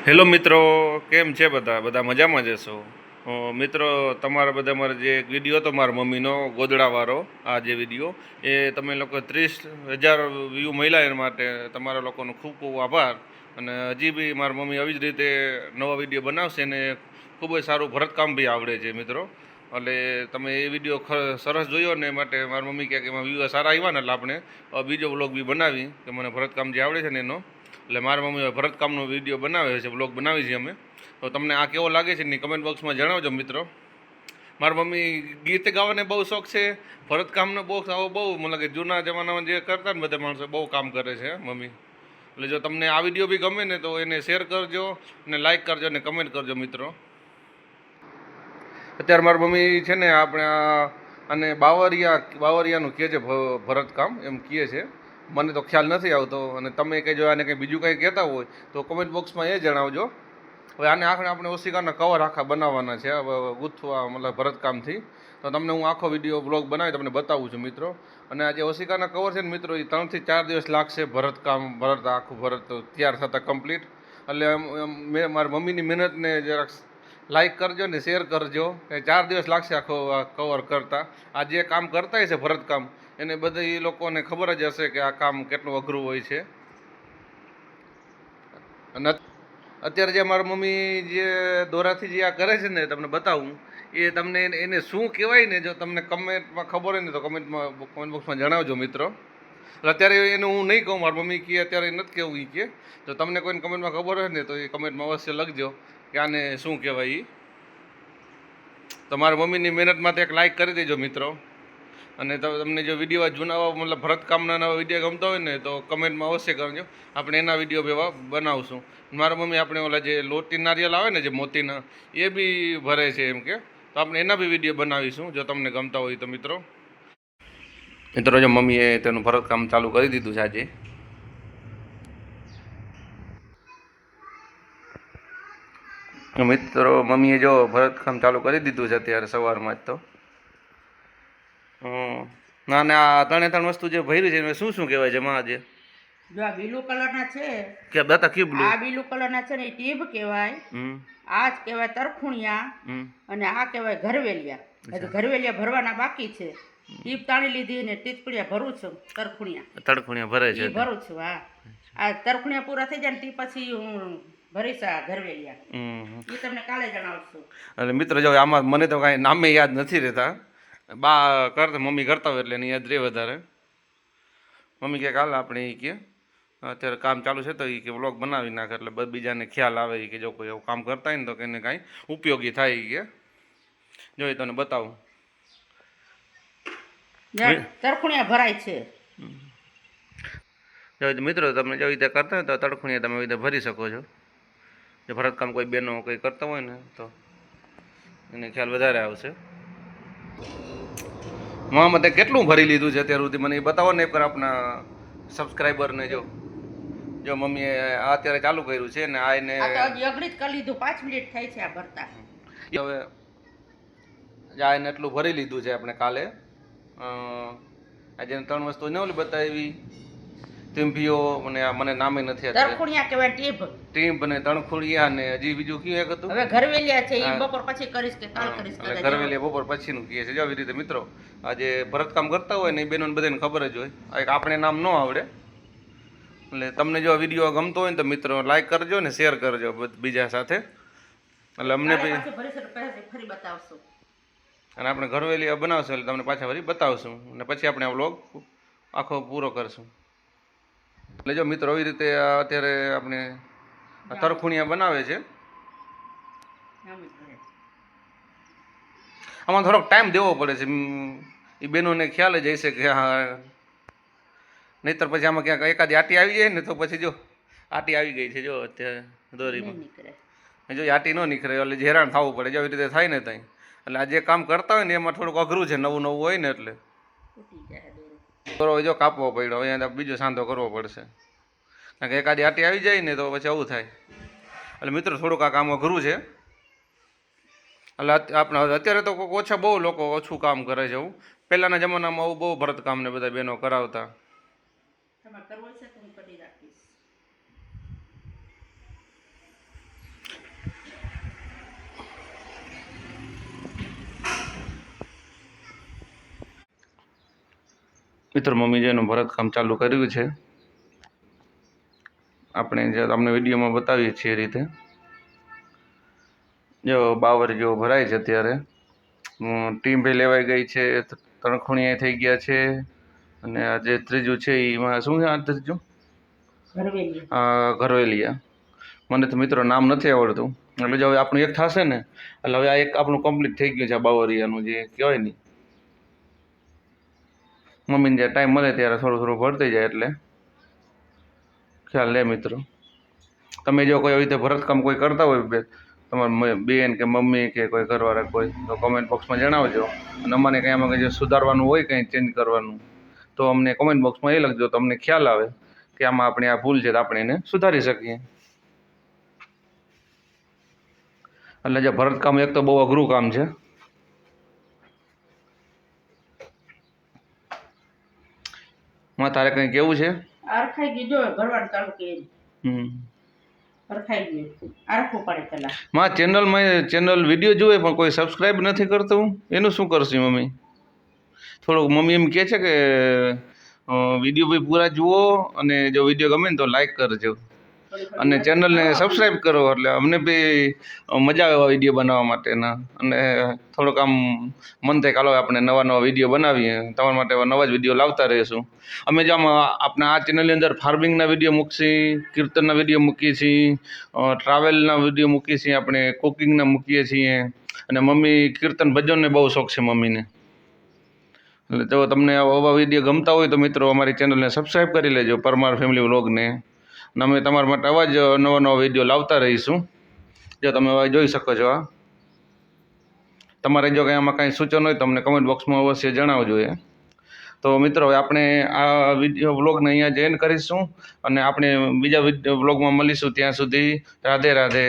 Hello મિત્રો, કેમ છે બધા? બધા મજામાં જ હશો? મિત્રો, તમારા બધા મારો જે એક વિડીયો હતો મારા મમ્મીનો ગોદડાવાળો, આ જે વિડીયો એ તમે લોકો 30,000 વ્યૂ મળ્યા એના માટે તમારા લોકોનો ખૂબ ખૂબ આભાર. અને હજી બી મારા મમ્મી આવી જ રીતે નવા વિડીયો બનાવશે અને ખૂબ જ સારું ભરતકામ બી આવડે છે મિત્રો. એટલે તમે એ વિડીયો સરસ જોયો ને એ માટે મારી મમ્મી કહે કે એમાં વ્યૂ સારા આવ્યા ને એટલે આપણે બીજો વ્લોગ બી બનાવી કે મને ભરતકામ જે આવડે છે ને એનો. એટલે મારા મમ્મી ભરતકામનો વિડીયો બનાવે છે, વ્લોગ બનાવી છે અમે. તો તમને આ કેવો લાગે છે ને કમેન્ટ બોક્સમાં જણાવજો મિત્રો. મારા મમ્મી ગીત ગાવાને બહુ શોખ છે, ભરતકામનો બહુ આવો બહુ મને લાગે જૂના જમાનામાં જે કરતા ને બધા માણસો બહુ કામ કરે છે મમ્મી. એટલે જો તમને આ વિડીયો બી ગમે ને તો એને શેર કરજો અને લાઇક કરજો અને કમેન્ટ કરજો મિત્રો. અત્યારે મારી મમ્મી છે ને આપણે અને બાવરિયાનું કહે છે ભરતકામ એમ કહે છે. મને તો ખ્યાલ નથી આવતો અને તમે કંઈ જો આને કંઈ બીજું કંઈ કહેતા હોય તો કમેન્ટ બોક્સમાં એ જણાવજો. હવે આને આપણે ઓશિકાના કવર આખા બનાવવાના છે ગૂંથવા મતલબ ભરતકામથી. તો તમને હું આખો વિડીયો બ્લોગ બનાવી તમને બતાવું છું મિત્રો. અને આ જે ઓશિકાના કવર છે ને મિત્રો એ 3 થી 4 દિવસ લાગશે આખું ભરત તૈયાર થતાં કમ્પ્લીટ. એટલે મેં મારી મમ્મીની મહેનતને જરાક લાઈક કરજો ને શેર કરજો. 4 દિવસ લાગશે આખો કવર કરતાં. આ જે કામ કરતા છે ભરતકામ એને બધા એ લોકોને ખબર જ હશે કે આ કામ કેટલું અઘરું હોય છે. અને અત્યારે જે મારા મમ્મી જે દોરાથી જે આ કરે છે ને તમને બતાવું એ તમને એને શું કહેવાય ને જો તમને કમેન્ટમાં ખબર હોય ને તો કમેન્ટ બોક્સમાં જણાવજો મિત્રો. અત્યારે એનું હું નહીં કહું, મારી મમ્મી કહે અત્યારે નથી કહેવું એ કહે. તો તમને કોઈને કમેન્ટમાં ખબર હોય ને તો એ કમેન્ટમાં અવશ્ય લખજો કે આને શું કહેવાય એ. તમારા મમ્મીની મહેનતમાં તો એક લાઈક કરી દેજો મિત્રો. અને તમને જો વિડીયો જૂના મતલબ ભરતકામના નવા વિડીયો ગમતા હોય ને તો કમેન્ટમાં અવશ્ય કરજો. આપણે એના વિડીયો એવા બનાવશું. મારા મમ્મી આપણે ઓલા જે લોટી નારિયેલ આવે ને જે મોતીના એ બી ભરે છે એમ કે, તો આપણે એના બી વિડીયો બનાવીશું જો તમને ગમતા હોય તો મિત્રો. જો મમ્મીએ તેનું ભરતકામ ચાલુ કરી દીધું છે આજે. મિત્રો, મમ્મીએ જો ભરતકામ ચાલુ કરી દીધું છે અત્યારે સવારમાં જ તો. ના ને આ 3 વસ્તુ જે ભરી છે એમાં શું શું કહેવાય છે માં આજે? જો આ બ્લુ કલરના છે કે બતા કે બ્લુ? આ બ્લુ કલરના છે ને એ ટીબ કહેવાય. આ જ કહેવાય તરખુણિયા. અને આ કહેવાય ઘરવેલિયા. હજી ઘરવેલિયા ભરવાના બાકી છે. ટીપ તાણી લીધી ને ટીપકડિયા ભરું છું. તરખુણિયા ભરે છે ભરું છું. હા, આ તરખુણિયા પૂરા થઈ જાય ને તે પછી હું ભરીશ આ ઘરવેલિયા. એ તમને કાલે જણાવશું. એટલે મિત્રો જો આમાં મને તો કાંઈ નામે યાદ નથી રહેતા. બા કરતા મમ્મી કરતા હોય એટલે એને યાદ રહે વધારે. મમ્મી કે કાલ આપણે એ કે અત્યારે કામ ચાલુ છે તો એ કે વ્લોગ બનાવી નાખે એટલે બીજાને ખ્યાલ આવે કે જો કોઈ એવું કામ કરતા હોય ને તો કે એને કાંઈ ઉપયોગી થાય કે જો એ તને બતાવું. તરખુણિયા ભરાય છે. જો મિત્રો તમે જો રીતે કરતા હોય તો તરખુણિયા તમે રીતે ભરી શકો છો. જો ભરતકામ કોઈ બહેનો કંઈ કરતા હોય ને તો એને ખ્યાલ વધારે આવશે. મામા તે કેટલું ભરી લીધું છે અત્યાર સુધી મને એ બતાવો ને એકવાર આપણા સબસ્ક્રાઈબરને. જો મમ્મીએ આ અત્યારે ચાલુ કર્યું છે ને આ એને હજી અઘરી જ કરી લીધું. 5 મિનિટ થાય છે આ ભરતા. હવે આ એને એટલું ભરી લીધું છે આપણે કાલે. આજે 3 વસ્તુ ન ઓલી બતાવી ટીમ્પીઓ મને નામે નથી. તરખુણિયા કહેવાય ટીમ્પ ને તણખુડિયા ને હજી બીજું કયું એક હતું? હવે ઘરવેલિયા છે એ બપોર પછી કરીશ કે કાલ કરીશ. ઘરવેલિયા બપોર પછીનું કહે છે. જો આવી રીતે મિત્રો આજે ભરતકામ કરતા હોય ને એ બહેનોને બધાને ખબર જ હોય. આપણે નામ ન આવડે. એટલે તમને જો વિડીયો ગમતો હોય ને તો મિત્રો લાઈક કરજો ને શેર કરજો બીજા સાથે. એટલે અમને ફરી બતાવશું. અને આપણે ઘરવેલિયા બનાવશું એટલે તમને પાછા ફરી બતાવશું અને પછી આપણે આ વ્લોગ આખો પૂરો કરશું. એટલે જો મિત્રો આવી રીતે અત્યારે આપણે તરખુણિયા બનાવે છે. આમાં થોડોક ટાઈમ દેવો પડે છે. એ બહેનોને ખ્યાલ જ હશે કે હા, નહીંતર પછી આમાં ક્યાંક એકાદી આટી આવી જાય ને તો પછી જો આટી આવી ગઈ છે જો અત્યારે દોરીમાં. જો આટી ન નીકળે એટલે હેરાન થવું પડે. જો આવી રીતે થાય ને ત્યાં એટલે આ જે કામ કરતા હોય ને એમાં થોડુંક અઘરું છે. નવું હોય ને એટલે જો કાપવો પડ્યો. અહીંયા બીજો સાંધો કરવો પડશે કારણ કે એકાદી આટી આવી જાય ને તો પછી આવું થાય. એટલે મિત્રો થોડુંક આ કામ અઘરું છે. એટલે આપણે અત્યારે તો ઓછા બહુ લોકો ઓછું કામ કરે છે. એવું પહેલાંના જમાનામાં આવું બહુ ભરતકામ ને બધા બહેનો કરાવતા. મિત્રો મમ્મી જેનું ભરતકામ ચાલુ કર્યું છે, આપણે જે તમને વિડીયોમાં બતાવીએ છીએ એ રીતે. જો બાવર જેવો ભરાય છે અત્યારે. ટીમ ભાઈ લેવાઈ ગઈ છે, તણખુણિયા થઈ ગયા છે, અને આ જે ત્રીજું છે એમાં શું છે? આ ત્રીજું ઘરવેલિયા. મને તો મિત્રો નામ નથી આવડતું, એટલે જો હવે આપણું એક થશે ને એટલે હવે આ એક આપણું કમ્પ્લીટ થઈ ગયું છે આ બાવરિયાનું જે કહેવાય ને. મમ્મીને જે ટાઈમ મળે ત્યારે થોડું થોડું ભરતી જાય એટલે ખ્યાલ લે મિત્રો. તમે જો કોઈ આવી રીતે ભરતકામ કોઈ કરતા હોય તમારા બેન કે મમ્મી કે કોઈ ઘરવાળા કોઈ, તો કોમેન્ટ બોક્સમાં જણાવજો. અને અમારે કંઈ આમાં કંઈ સુધારવાનું હોય, કંઈ ચેન્જ કરવાનું, તો અમને કોમેન્ટ બોક્સમાં એ લખજો, તો અમને ખ્યાલ આવે કે આમાં આપણે આ ભૂલ છે તો આપણે એને સુધારી શકીએ. એટલે જે ભરતકામ એક તો બહુ અઘરું કામ છે. માં તારે કંઈ કેવું છે? અરખાઈ ગયું, જો ભરવાનું ચાલુ કરી. અરખાઈ ગયું, અરખું પડે પેલા. માં ચેનલ વિડીયો જોવે પણ કોઈ સબસ્ક્રાઇબ નથી કરતું, એનું શું કરશું મમ્મી? થોડુંક મમ્મી એમ કહે છે કે વિડીયો બી પૂરા જુઓ, અને જો વિડીયો ગમે ને તો લાઈક કરજો, અને ચેનલને સબસ્ક્રાઈબ કરો, એટલે અમને બી મજા આવે એવા વિડીયો બનાવવા માટેના. અને થોડુંક આમ મન થાય કાલો આપણે નવા નવા વિડીયો બનાવીએ, તમારા માટે નવા જ વિડીયો લાવતા રહીશું. અમે જો આમાં આપણા આ ચેનલની અંદર ફાર્મિંગના વિડીયો મૂકીએ, કીર્તનના વિડીયો મૂકીએ છીએ, ટ્રાવેલના વિડીયો મૂકીએ છીએ, આપણે કુકિંગના મૂકીએ છીએ. અને મમ્મી કીર્તન ભજનને બહુ શોખ છે મમ્મીને. એટલે જો તમને આવા વિડીયો ગમતા હોય તો મિત્રો અમારી ચેનલને સબસ્ક્રાઈબ કરી લેજો, પરમાર ફેમિલી વ્લોગને. અને અમે તમારા માટે આવા જ નવા નવા વિડીયો લાવતા રહીશું. જો તમે હવે જોઈ શકો છો. આ તમારે જો કંઈ આમાં કાંઈ સૂચન હોય તો અમને કમેન્ટ બોક્સમાં અવશ્ય જણાવજો. તો મિત્રો હવે આપણે આ વિડીયો વ્લોગને અહીંયા જ એન્ડ કરીશું, અને આપણે બીજા વ્લોગમાં મળીશું. ત્યાં સુધી રાધે રાધે.